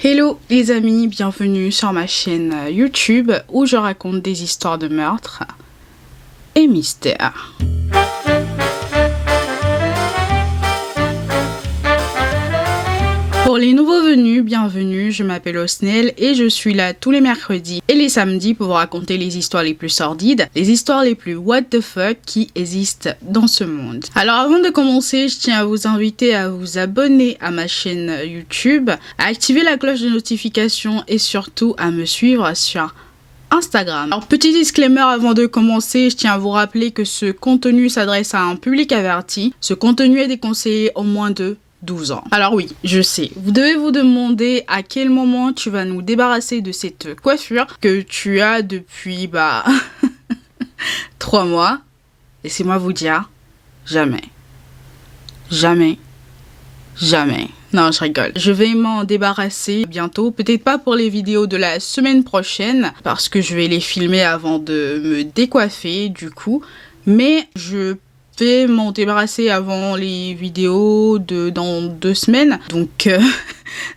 Hello les amis, bienvenue sur ma chaîne YouTube où je raconte des histoires de meurtres et mystères. Pour les nouveaux venus, bienvenue, je m'appelle Osnel et je suis là tous les mercredis et les samedis pour vous raconter les histoires les plus sordides, les histoires les plus what the fuck qui existent dans ce monde. Alors avant de commencer, je tiens à vous inviter à vous abonner à ma chaîne YouTube, à activer la cloche de notification et surtout à me suivre sur Instagram. Alors petit disclaimer avant de commencer, je tiens à vous rappeler que ce contenu s'adresse à un public averti. Ce contenu est déconseillé au moins de 12 ans. Alors oui, je sais, vous devez vous demander à quel moment tu vas nous débarrasser de cette coiffure que tu as depuis 3 mois. Laissez-moi vous dire, jamais. Jamais. Jamais. Non, je rigole. Je vais m'en débarrasser bientôt. Peut-être pas pour les vidéos de la semaine prochaine, parce que je vais les filmer avant de me décoiffer, du coup. Mais je vais m'en débarrasser avant les vidéos dans 2 semaines. Donc,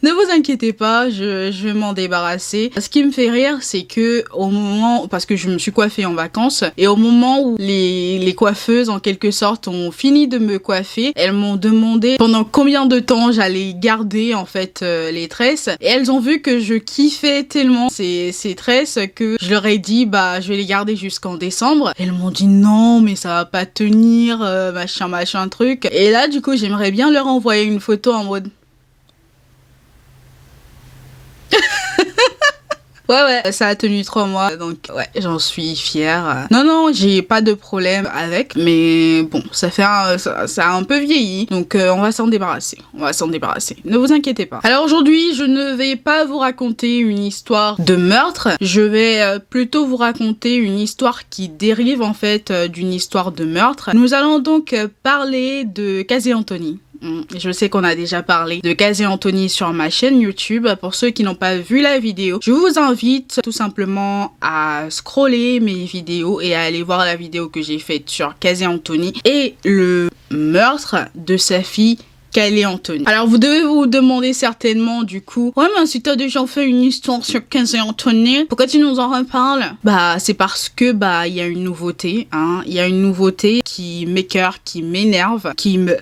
ne vous inquiétez pas, je vais m'en débarrasser. Ce qui me fait rire, c'est que au moment, parce que je me suis coiffée en vacances, et au moment où les coiffeuses, en quelque sorte, ont fini de me coiffer, elles m'ont demandé pendant combien de temps j'allais garder, en fait, les tresses. Et elles ont vu que je kiffais tellement ces tresses que je leur ai dit, je vais les garder jusqu'en décembre. Elles m'ont dit, non, mais ça va pas tenir, machin, truc. Et là, du coup, j'aimerais bien leur envoyer une photo en mode... Ouais, ça a tenu 3 mois, donc ouais, j'en suis fière. Non, j'ai pas de problème avec, mais bon, ça a un peu vieilli, donc on va s'en débarrasser. Ne vous inquiétez pas. Alors aujourd'hui, je ne vais pas vous raconter une histoire de meurtre, je vais plutôt vous raconter une histoire qui dérive en fait d'une histoire de meurtre. Nous allons donc parler de Casey Anthony. Je sais qu'on a déjà parlé de Casey Anthony sur ma chaîne YouTube. Pour ceux qui n'ont pas vu la vidéo, je vous invite tout simplement à scroller mes vidéos et à aller voir la vidéo que j'ai faite sur Casey Anthony et le meurtre de sa fille Caylee Anthony. Alors vous devez vous demander certainement du coup, ouais mais si t'as déjà fait une histoire sur Casey Anthony, pourquoi tu nous en reparles? C'est parce que il y a une nouveauté, il y a une nouveauté qui m'écoeure, qui m'énerve, qui me...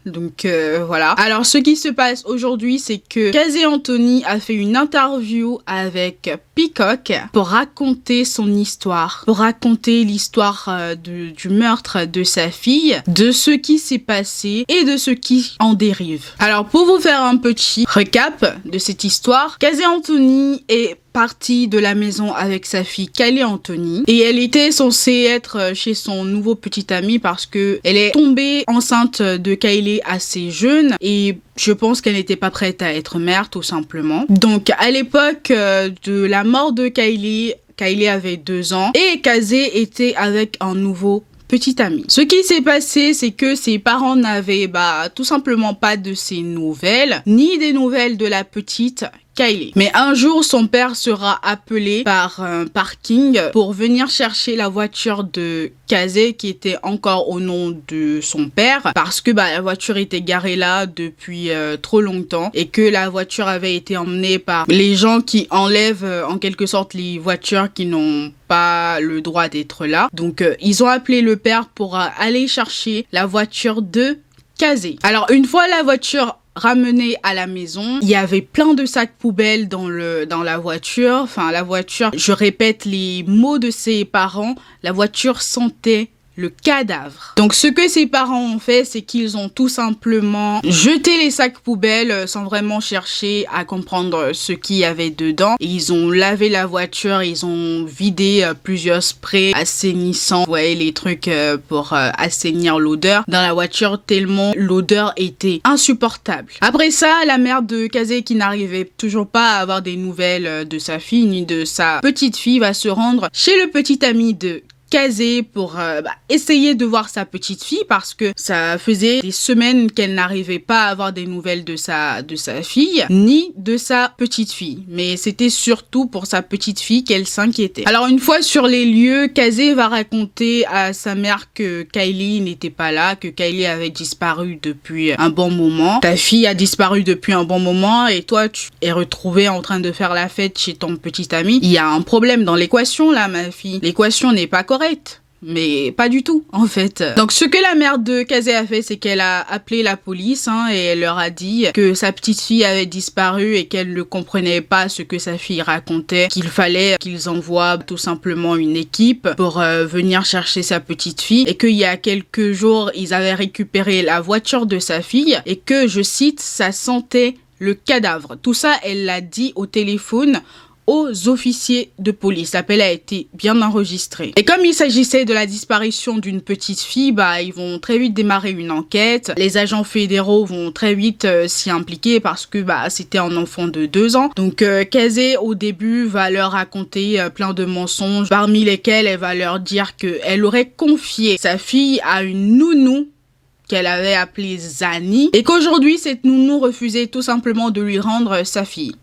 Donc voilà. Alors ce qui se passe aujourd'hui, c'est que Casey Anthony a fait une interview avec Peacock pour raconter son histoire, pour raconter l'histoire du meurtre de sa fille, de ce qui s'est passé et de ce qui en dérive. Alors pour vous faire un petit recap de cette histoire, Casey Anthony est partie de la maison avec sa fille Caylee Anthony et elle était censée être chez son nouveau petit ami parce que elle est tombée enceinte de Caylee assez jeune et je pense qu'elle n'était pas prête à être mère tout simplement. Donc à l'époque de la mort de Caylee avait 2 ans et Casey était avec un nouveau petit ami. Ce qui s'est passé, c'est que ses parents n'avaient tout simplement pas de ses nouvelles, ni des nouvelles de la petite Caylee. Mais un jour, son père sera appelé par un parking pour venir chercher la voiture de Casey qui était encore au nom de son père parce que la voiture était garée là depuis trop longtemps et que la voiture avait été emmenée par les gens qui enlèvent en quelque sorte les voitures qui n'ont pas le droit d'être là. Donc ils ont appelé le père pour aller chercher la voiture de Casey. Alors une fois la voiture ramenée à la maison, il y avait plein de sacs poubelles dans la voiture. Enfin, la voiture, je répète les mots de ses parents, la voiture sentait le cadavre. Donc ce que ses parents ont fait, c'est qu'ils ont tout simplement jeté les sacs poubelles sans vraiment chercher à comprendre ce qu'il y avait dedans. Et ils ont lavé la voiture, ils ont vidé plusieurs sprays assainissants, vous voyez les trucs pour assainir l'odeur dans la voiture tellement l'odeur était insupportable. Après ça, la mère de Casey qui n'arrivait toujours pas à avoir des nouvelles de sa fille ni de sa petite fille va se rendre chez le petit ami de Kazé pour essayer de voir sa petite fille parce que ça faisait des semaines qu'elle n'arrivait pas à avoir des nouvelles de sa fille ni de sa petite fille. Mais c'était surtout pour sa petite fille qu'elle s'inquiétait. Alors une fois sur les lieux, Kazé va raconter à sa mère que Kylie n'était pas là, que Kylie avait disparu depuis un bon moment. Ta fille a disparu depuis un bon moment et toi tu es retrouvée en train de faire la fête chez ton petit ami. Il y a un problème dans l'équation là, ma fille. L'équation n'est pas correcte. Mais pas du tout, en fait. Donc, ce que la mère de Kazé a fait, c'est qu'elle a appelé la police et elle leur a dit que sa petite fille avait disparu et qu'elle ne comprenait pas ce que sa fille racontait, qu'il fallait qu'ils envoient tout simplement une équipe pour venir chercher sa petite fille et qu'il y a quelques jours, ils avaient récupéré la voiture de sa fille et que, je cite, ça sentait le cadavre. Tout ça, elle l'a dit au téléphone aux officiers de police. L'appel a été bien enregistré. Et comme il s'agissait de la disparition d'une petite fille, ils vont très vite démarrer une enquête. Les agents fédéraux vont très vite s'y impliquer parce que c'était un enfant de 2 ans. Donc Kazé au début va leur raconter plein de mensonges, parmi lesquels elle va leur dire qu'elle aurait confié sa fille à une nounou qu'elle avait appelée Zani et qu'aujourd'hui cette nounou refusait tout simplement de lui rendre sa fille.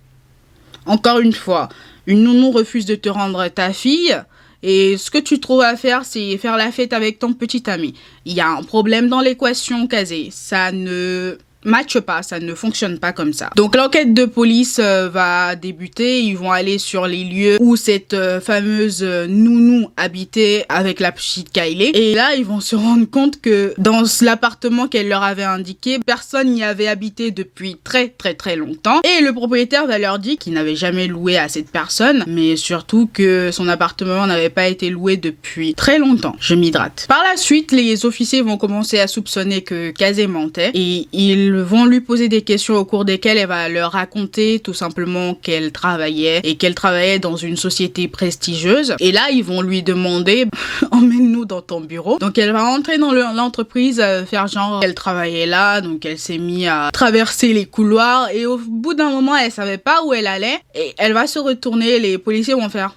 Encore une fois, une nounou refuse de te rendre ta fille et ce que tu trouves à faire, c'est faire la fête avec ton petit ami. Il y a un problème dans l'équation, Kazé. Ça ne matche pas, ça ne fonctionne pas comme ça. Donc l'enquête de police va débuter, ils vont aller sur les lieux où cette fameuse nounou habitait avec la petite Kylie et là ils vont se rendre compte que dans l'appartement qu'elle leur avait indiqué, personne n'y avait habité depuis très très très longtemps et le propriétaire va leur dire qu'il n'avait jamais loué à cette personne mais surtout que son appartement n'avait pas été loué depuis très longtemps. Je m'hydrate. Par la suite, les officiers vont commencer à soupçonner que Kazé mentait et ils vont lui poser des questions au cours desquelles elle va leur raconter tout simplement qu'elle travaillait et qu'elle travaillait dans une société prestigieuse. Et là, ils vont lui demander emmène-nous dans ton bureau. Donc elle va entrer dans l'entreprise, faire genre qu'elle travaillait là, donc elle s'est mise à traverser les couloirs et au bout d'un moment, elle savait pas où elle allait et elle va se retourner, les policiers vont faire.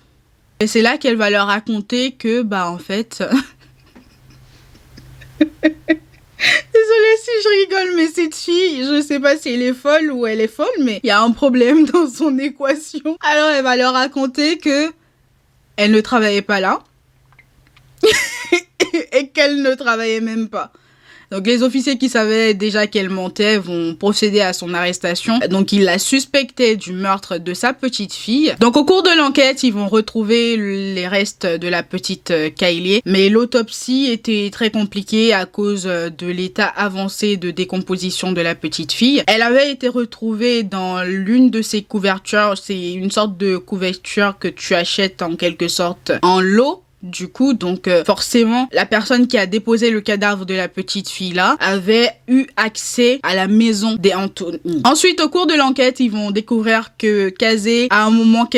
Et c'est là qu'elle va leur raconter que en fait désolée si je rigole, mais cette fille, je sais pas si elle est folle ou elle est folle, mais il y a un problème dans son équation. Alors elle va leur raconter que elle ne travaillait pas là et qu'elle ne travaillait même pas. Donc les officiers qui savaient déjà qu'elle mentait vont procéder à son arrestation. Donc ils la suspectaient du meurtre de sa petite fille. Donc au cours de l'enquête, ils vont retrouver les restes de la petite Kylie. Mais l'autopsie était très compliquée à cause de l'état avancé de décomposition de la petite fille. Elle avait été retrouvée dans l'une de ses couvertures. C'est une sorte de couverture que tu achètes en quelque sorte en lot. Du coup, donc forcément, la personne qui a déposé le cadavre de la petite fille là avait eu accès à la maison des Anthony. Ensuite, au cours de l'enquête, ils vont découvrir que Kazé, à un moment,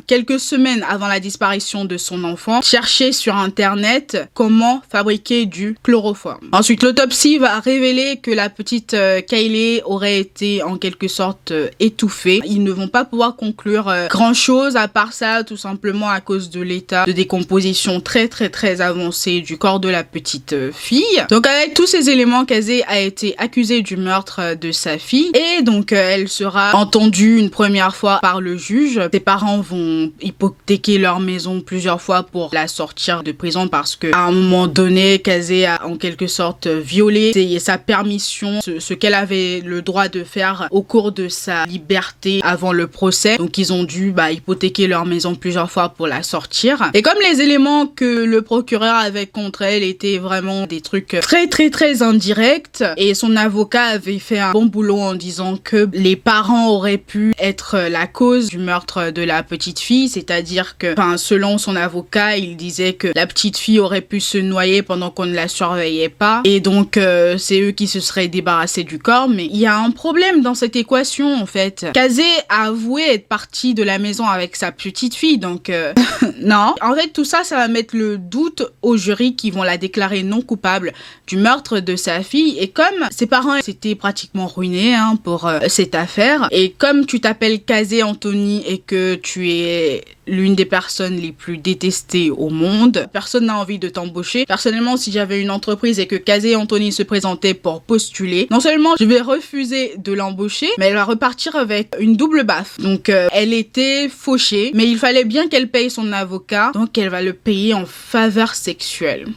quelques semaines avant la disparition de son enfant, cherchait sur internet comment fabriquer du chloroforme. Ensuite, l'autopsie va révéler que la petite Kylie aurait été en quelque sorte étouffée. Ils ne vont pas pouvoir conclure grand chose à part ça, tout simplement à cause de l'état de décomposition très très très avancé du corps de la petite fille. Donc avec tous ces éléments, Kazé a été accusée du meurtre de sa fille et donc elle sera entendue une première fois par le juge. Ses parents vont hypothéquer leur maison plusieurs fois pour la sortir de prison parce que à un moment donné, Kazé a en quelque sorte violé sa permission, ce qu'elle avait le droit de faire au cours de sa liberté avant le procès. Donc ils ont dû hypothéquer leur maison plusieurs fois pour la sortir. Et comme les éléments que le procureur avait contre elle étaient vraiment des trucs très très très indirects et son avocat avait fait un bon boulot en disant que les parents auraient pu être la cause du meurtre de la petite fille, c'est-à-dire que selon son avocat, il disait que la petite fille aurait pu se noyer pendant qu'on ne la surveillait pas et donc c'est eux qui se seraient débarrassés du corps. Mais il y a un problème dans cette équation en fait. Kazé a avoué être parti de la maison avec sa petite fille, donc non. En fait tout ça va mettre le doute au jury qui vont la déclarer non coupable du meurtre de sa fille. Et comme ses parents s'étaient pratiquement ruinés pour cette affaire, et comme tu t'appelles Kazé Anthony et que tu es l'une des personnes les plus détestées au monde. Personne n'a envie de t'embaucher. Personnellement, si j'avais une entreprise et que Casey Anthony se présentait pour postuler, non seulement je vais refuser de l'embaucher, mais elle va repartir avec une double baffe. Donc elle était fauchée, mais il fallait bien qu'elle paye son avocat, donc elle va le payer en faveur sexuelle.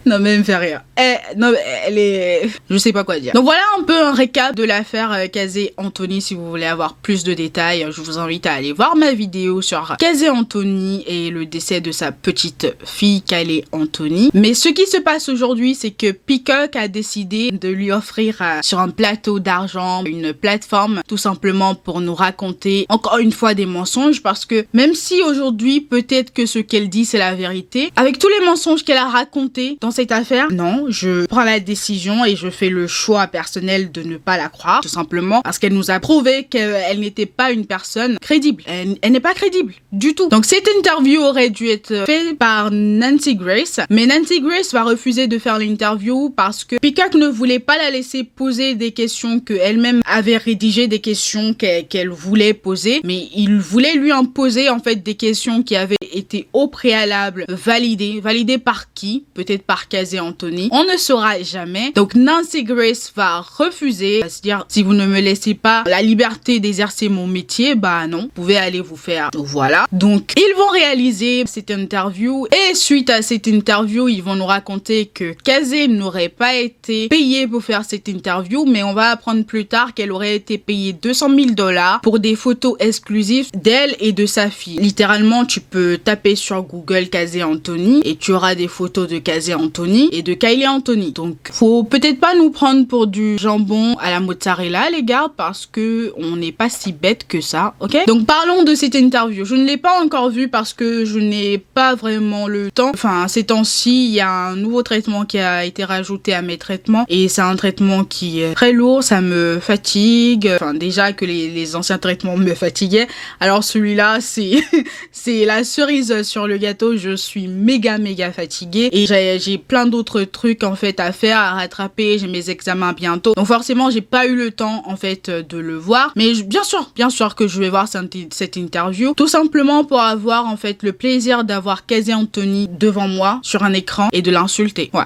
Non mais elle me fait rire. Elle est... Je sais pas quoi dire. Donc voilà un peu un récap de l'affaire Casey Anthony. Si vous voulez avoir plus de détails, je vous invite à aller voir ma vidéo sur Casey Anthony et le décès de sa petite fille Kayleigh Anthony. Mais ce qui se passe aujourd'hui, c'est que Peacock a décidé de lui offrir sur un plateau d'argent une plateforme, tout simplement pour nous raconter encore une fois des mensonges, parce que même si aujourd'hui peut-être que ce qu'elle dit c'est la vérité, avec tous les mensonges qu'elle a racontés dans cette affaire, non, je prends la décision et je fais le choix personnel de ne pas la croire, tout simplement parce qu'elle nous a prouvé qu'elle n'était pas une personne crédible. Elle n'est pas crédible du tout. Donc cette interview aurait dû être faite par Nancy Grace, mais Nancy Grace va refuser de faire l'interview parce que Peacock ne voulait pas la laisser poser des questions qu'elle-même avait rédigées, des questions qu'elle voulait poser, mais il voulait lui imposer en fait des questions qui avaient été au préalable validées. Validées par qui? Peut-être par Casey Anthony. On ne saura jamais. Donc Nancy Grace va refuser, c'est-à-dire si vous ne me laissez pas la liberté d'exercer mon métier, bah non, vous pouvez aller vous faire. Voilà. Donc ils vont réaliser cette interview et suite à cette interview, ils vont nous raconter que Casey n'aurait pas été payée pour faire cette interview, mais on va apprendre plus tard qu'elle aurait été payée $200,000 pour des photos exclusives d'elle et de sa fille. Littéralement, tu peux taper sur Google Casey Anthony et tu auras des photos de Casey Anthony et de Kayleigh Anthony. Donc, faut peut-être pas nous prendre pour du jambon à la mozzarella, les gars, parce que on n'est pas si bête que ça, ok? Donc, parlons de cette interview. Je ne l'ai pas encore vue parce que je n'ai pas vraiment le temps. Enfin, ces temps-ci, il y a un nouveau traitement qui a été rajouté à mes traitements et c'est un traitement qui est très lourd, ça me fatigue. Enfin, déjà que les anciens traitements me fatiguaient. Alors, celui-là, c'est la cerise sur le gâteau. Je suis méga fatiguée et j'ai plein d'autres trucs en fait à faire, à rattraper, j'ai mes examens bientôt. Donc forcément, j'ai pas eu le temps en fait de le voir, mais bien sûr que je vais voir cette interview, tout simplement pour avoir en fait le plaisir d'avoir Casey Anthony devant moi sur un écran et de l'insulter. Ouais.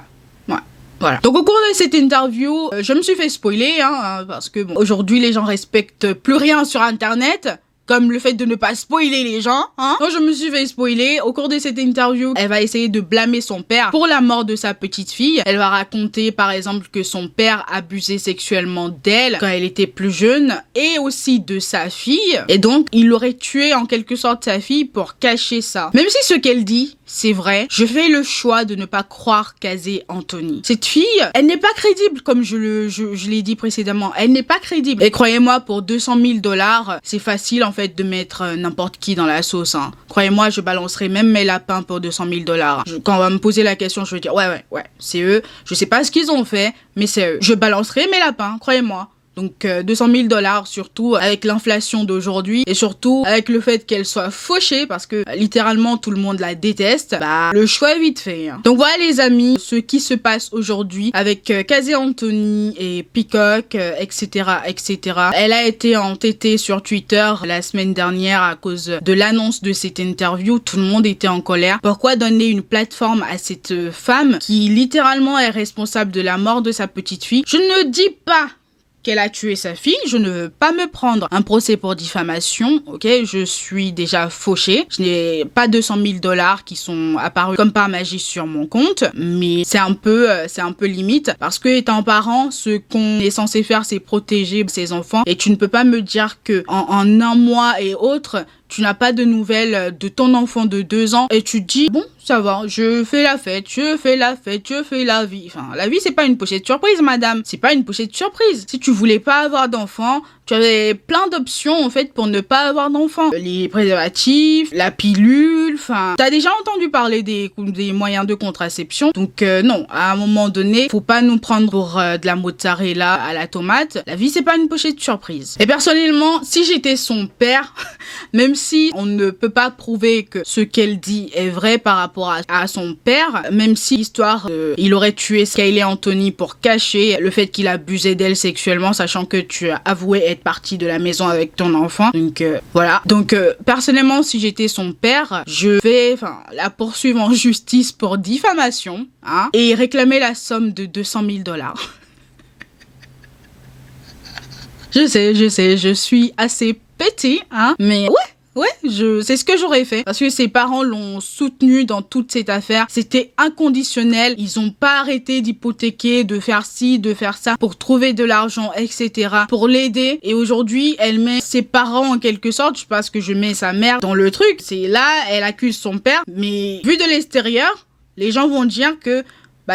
Voilà. Donc au cours de cette interview, je me suis fait spoiler parce que bon, aujourd'hui les gens respectent plus rien sur internet. Comme le fait de ne pas spoiler les gens, Moi, je me suis fait spoiler. Au cours de cette interview, elle va essayer de blâmer son père pour la mort de sa petite fille. Elle va raconter, par exemple, que son père abusait sexuellement d'elle quand elle était plus jeune et aussi de sa fille. Et donc, il aurait tué en quelque sorte sa fille pour cacher ça. Même si ce qu'elle dit, c'est vrai, je fais le choix de ne pas croire Casey Anthony. Cette fille, elle n'est pas crédible, comme je l'ai dit précédemment. Elle n'est pas crédible. Et croyez-moi, pour $200,000, c'est facile en fait de mettre n'importe qui dans la sauce. Croyez-moi, je balancerai même mes lapins pour $200,000. Quand on va me poser la question, je vais dire ouais, c'est eux. Je sais pas ce qu'ils ont fait, mais c'est eux. Je balancerai mes lapins, croyez-moi. Donc $200,000 surtout avec l'inflation d'aujourd'hui et surtout avec le fait qu'elle soit fauchée parce que littéralement tout le monde la déteste, bah le choix est vite fait. Donc voilà les amis, ce qui se passe aujourd'hui avec Casey Anthony et Peacock, etc. Elle a été entêtée sur Twitter la semaine dernière à cause de l'annonce de cette interview. Tout le monde était en colère. Pourquoi donner une plateforme à cette femme qui littéralement est responsable de la mort de sa petite fille? Je ne dis pas qu'elle a tué sa fille, je ne veux pas me prendre un procès pour diffamation, ok? Je suis déjà fauchée, je n'ai pas $200,000 qui sont apparus comme par magie sur mon compte, mais c'est un peu limite, parce que étant parent, ce qu'on est censé faire, c'est protéger ses enfants, et tu ne peux pas me dire que en un mois et autres, tu n'as pas de nouvelles de ton enfant de 2 ans et tu te dis bon ça va, je fais la fête, je fais la vie. Enfin la vie c'est pas une pochette surprise madame, c'est pas une pochette surprise. Si tu voulais pas avoir d'enfant, tu avais plein d'options en fait pour ne pas avoir d'enfant. Les préservatifs, la pilule, enfin t'as déjà entendu parler des moyens de contraception. Donc non, à un moment donné, faut pas nous prendre pour de la mozzarella à la tomate. La vie c'est pas une pochette surprise. Et personnellement, si j'étais son père, même si on ne peut pas prouver que ce qu'elle dit est vrai par rapport à son père, même si l'histoire, il aurait tué Skyler Anthony pour cacher le fait qu'il abusait d'elle sexuellement, sachant que tu as avoué être parti de la maison avec ton enfant. Donc voilà. Donc personnellement, si j'étais son père, je vais la poursuivre en justice pour diffamation, hein, et réclamer la somme de 200 000 $. Je sais, je suis assez petit, hein, mais ouais, c'est ce que j'aurais fait. Parce que ses parents l'ont soutenu dans toute cette affaire. C'était inconditionnel. Ils ont pas arrêté d'hypothéquer, de faire ci, de faire ça, pour trouver de l'argent, etc., pour l'aider. Et aujourd'hui, elle met ses parents en quelque sorte, je pense que je mets sa mère dans le truc. C'est là, elle accuse son père. Mais vu de l'extérieur, les gens vont dire que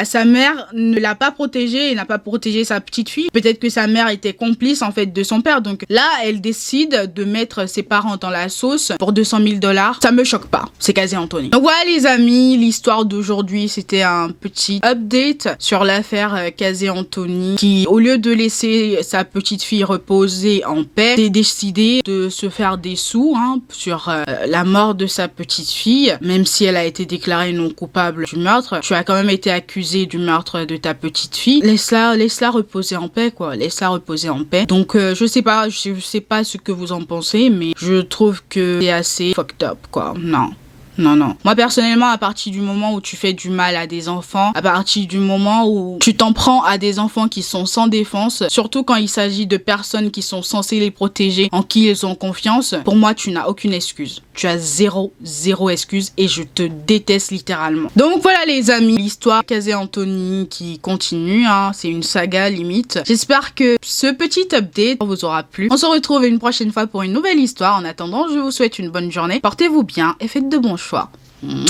sa mère ne l'a pas protégée et n'a pas protégé sa petite fille. Peut-être que sa mère était complice en fait de son père. Donc là, elle décide de mettre ses parents dans la sauce pour 200 000 $. Ça me choque pas. C'est Casey Anthony. Donc voilà les amis, l'histoire d'aujourd'hui, c'était un petit update sur l'affaire Casey Anthony qui, au lieu de laisser sa petite fille reposer en paix, a décidé de se faire des sous, hein, sur la mort de sa petite fille. Même si elle a été déclarée non coupable du meurtre, tu as quand même été accusé du meurtre de ta petite fille. Laisse-la reposer en paix, quoi. Laisse-la reposer en paix. Donc, je sais pas ce que vous en pensez, mais je trouve que c'est assez fucked up, quoi. Non. Moi, personnellement, à partir du moment où tu fais du mal à des enfants, à partir du moment où tu t'en prends à des enfants qui sont sans défense, surtout quand il s'agit de personnes qui sont censées les protéger, en qui ils ont confiance, pour moi, tu n'as aucune excuse. Tu as zéro excuse et je te déteste littéralement. Donc voilà les amis, l'histoire Casey Anthony qui continue, hein, c'est une saga limite. J'espère que ce petit update vous aura plu. On se retrouve une prochaine fois pour une nouvelle histoire. En attendant, je vous souhaite une bonne journée. Portez-vous bien et faites de bons choix. Mouah.